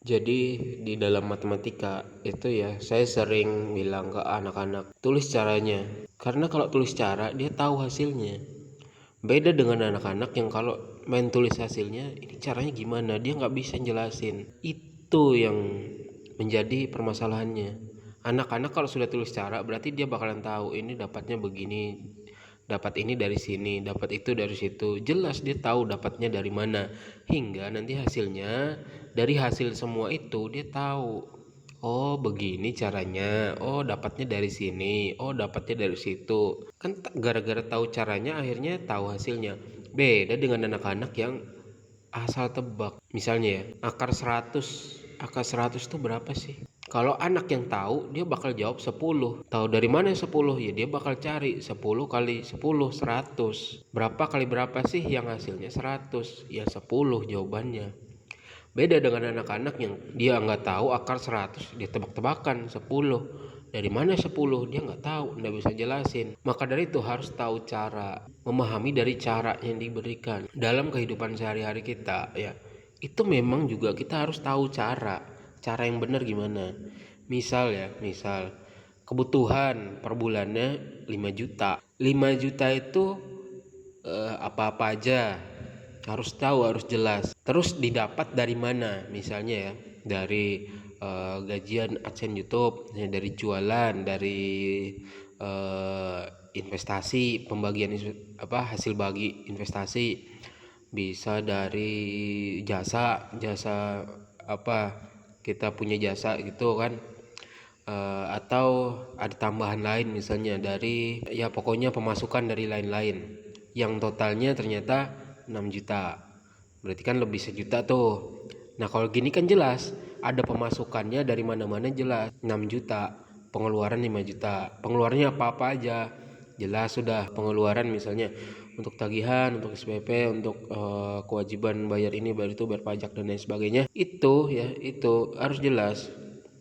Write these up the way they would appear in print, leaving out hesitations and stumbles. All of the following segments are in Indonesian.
Jadi di dalam matematika itu ya saya sering bilang ke anak-anak tulis caranya. Karena kalau tulis cara dia tahu hasilnya. Beda dengan anak-anak yang kalau main tulis hasilnya ini caranya gimana dia nggak bisa jelasin. Itu yang menjadi permasalahannya. Anak-anak kalau sudah tulis cara berarti dia bakalan tahu ini dapatnya begini, dapat ini dari sini, dapat itu dari situ. Jelas dia tahu dapatnya dari mana. Hingga nanti hasilnya dari hasil semua itu dia tahu. Oh begini caranya. Oh dapatnya dari sini. Oh dapatnya dari situ. Kan gara-gara tahu caranya akhirnya tahu hasilnya. Beda dengan anak-anak yang asal tebak. Misalnya ya, akar 100 itu berapa sih? Kalau anak yang tahu, dia bakal jawab 10. Tahu dari mana 10? Ya dia bakal cari 10 kali 10, 100. Berapa kali berapa sih yang hasilnya 100? Ya 10 jawabannya. Beda dengan anak-anak yang dia nggak tahu akar 100, dia tebak-tebakan 10. Dari mana 10? Dia nggak tahu, nggak bisa jelasin. Maka dari itu harus tahu cara, memahami dari cara yang diberikan. Dalam kehidupan sehari-hari kita ya, itu memang juga kita harus tahu cara yang benar gimana. Misal kebutuhan per bulannya 5 juta. 5 juta itu apa-apa aja harus tahu, harus jelas. Terus didapat dari mana? Misalnya ya, dari gajian AdSense YouTube, ya, dari jualan, dari investasi, pembagian hasil bagi investasi, bisa dari jasa apa kita punya jasa gitu kan. Atau ada tambahan lain misalnya dari ya pokoknya pemasukan dari lain-lain yang totalnya ternyata 6 juta, berarti kan lebih sejuta tuh. Nah kalau gini kan jelas ada pemasukannya dari mana-mana, jelas 6 juta, pengeluaran 5 juta, pengeluarannya apa-apa aja jelas. Sudah pengeluaran misalnya untuk tagihan, untuk SPP, untuk kewajiban bayar ini bayar itu, bayar pajak dan lain sebagainya, itu ya itu harus jelas.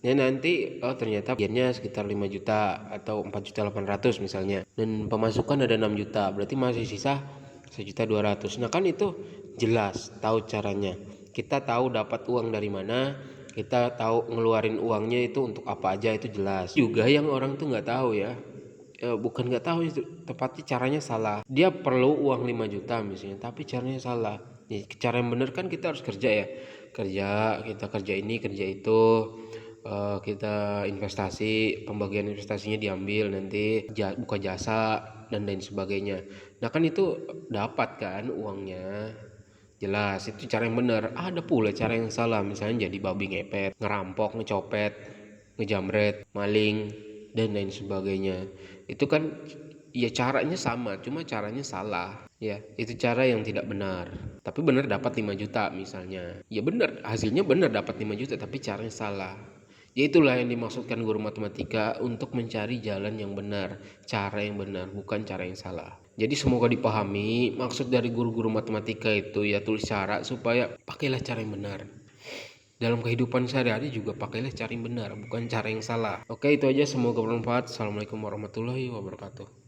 Ya nanti ternyata bagiannya sekitar 5 juta atau 4.800.000 misalnya, dan pemasukan ada 6 juta, berarti masih sisa 1.200.000. Nah kan itu jelas, tahu caranya. Kita tahu dapat uang dari mana, kita tahu ngeluarin uangnya itu untuk apa aja, itu jelas. Juga yang orang tuh nggak tahu ya, bukan nggak tahu, itu tepatnya caranya salah. Dia perlu uang 5 juta misalnya, tapi caranya salah. Ya, cara yang benar kan kita harus kerja ya, kita kerja ini kerja itu, kita investasi, pembagian investasinya diambil, nanti buka jasa dan lain sebagainya. Nah kan itu dapat kan uangnya, jelas itu cara yang benar. Ada pula cara yang salah, misalnya jadi babi ngepet, ngerampok, ngecopet, ngejamret, maling dan lain sebagainya. Itu kan ya caranya sama, cuma caranya salah. Ya, itu cara yang tidak benar. Tapi benar dapat 5 juta misalnya. Ya benar, hasilnya benar dapat 5 juta tapi caranya salah. Ya itulah yang dimaksudkan guru matematika untuk mencari jalan yang benar, cara yang benar, bukan cara yang salah. Jadi semoga dipahami maksud dari guru-guru matematika itu ya, tulis cara supaya pakailah cara yang benar. Dalam kehidupan sehari-hari juga pakailah cara yang benar, bukan cara yang salah. Oke, itu aja, semoga bermanfaat. Assalamualaikum warahmatullahi wabarakatuh.